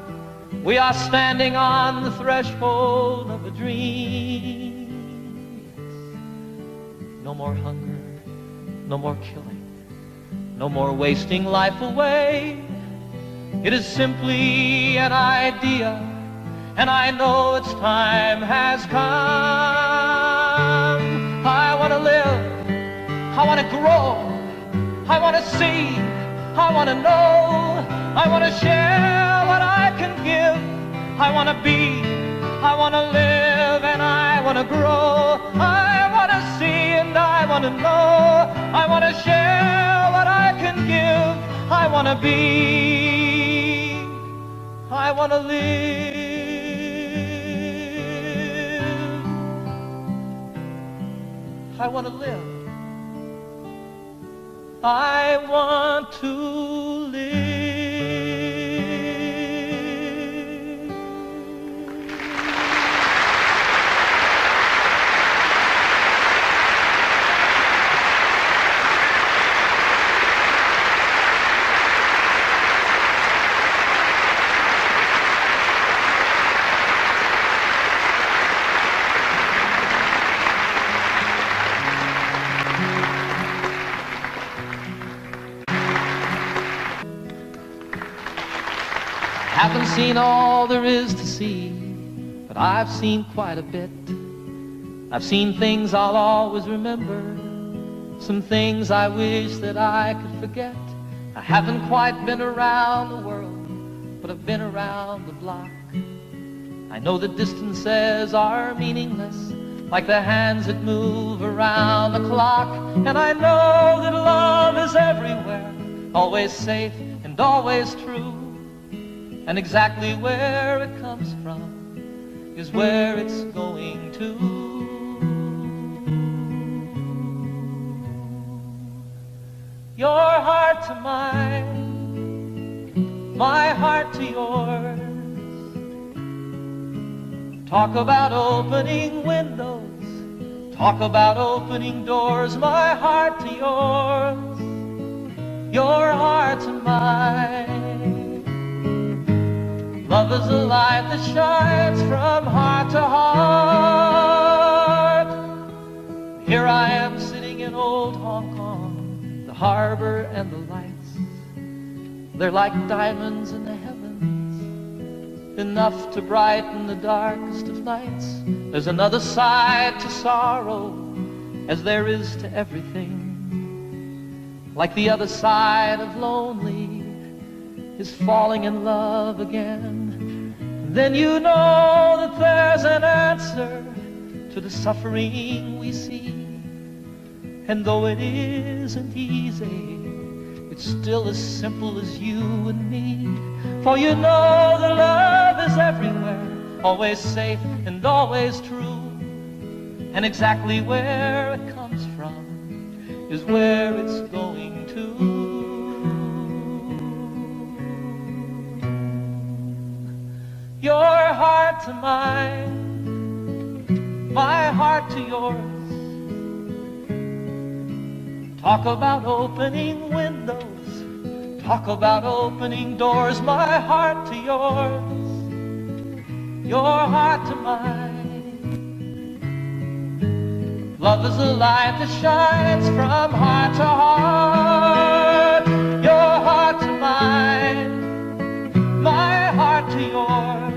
We are standing on the threshold of a dream. No more hunger, no more killing, no more wasting life away. It is simply an idea, and I know its time has come. I want to live, I want to grow, I want to see, I want to know, I want to share what I can give, I want to be, I want to live, and I want to grow, I want to see and I want to know, I want to share what I can give, I want to be, I want to live, I want to live, I want to live. Haven't seen all there is to see, but I've seen quite a bit. I've seen things I'll always remember, some things I wish that I could forget. I haven't quite been around the world, but I've been around the block. I know that distances are meaningless, like the hands that move around the clock. And I know that love is everywhere, always safe and always true. And exactly where it comes from is where it's going to. Your heart to mine, my heart to yours. Talk about opening windows, talk about opening doors. My heart to yours, your heart to mine. Love is a light that shines from heart to heart. Here I am sitting in old Hong Kong, the harbor and the lights, they're like diamonds in the heavens, enough to brighten the darkest of nights. There's another side to sorrow, as there is to everything. Like the other side of lonely is falling in love again. Then you know that there's an answer to the suffering we see. And though it isn't easy, it's still as simple as you and me. For you know that love is everywhere, always safe and always true. And exactly where it comes from is where it's going to. Your heart to mine, my heart to yours. Talk about opening windows, talk about opening doors. My heart to yours, your heart to mine. Love is a light that shines from heart to heart. Your heart to mine, my heart to yours.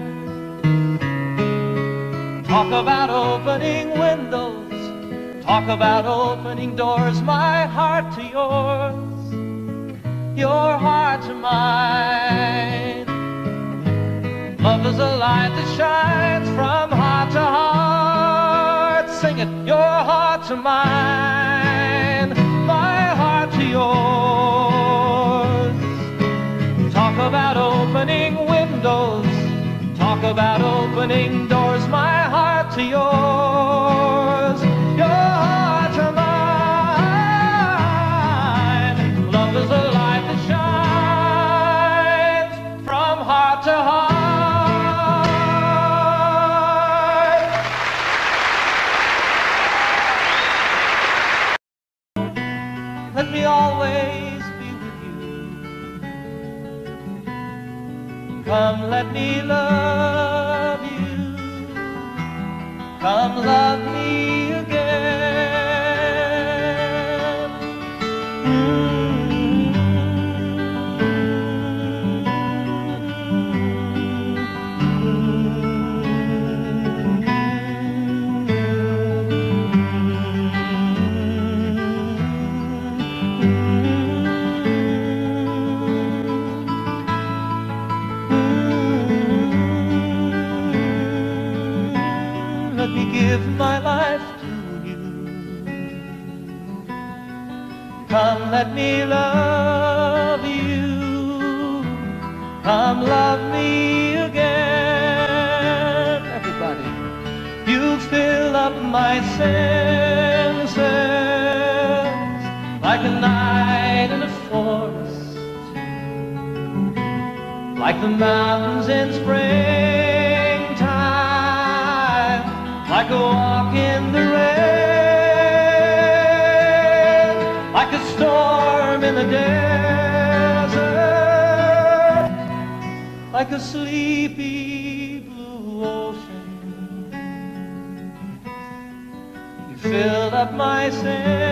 Talk about opening windows, talk about opening doors. My heart to yours, your heart to mine. Love is a light that shines from heart to heart. Sing it, your heart to mine, my heart to yours. Talk about opening windows, talk about opening doors. My heart to yours, your heart to mine. Love is a light that shines from heart to heart. Let me always be with you. Come, let me love you. Come, love me again. Let me give my life to you. Come, let me love you. Come, love me again. Everybody, you fill up my senses like a night in a forest, like the mountains in springtime, like a walk in the rain, like a storm in the desert, like a sleepy blue ocean. You filled up my senses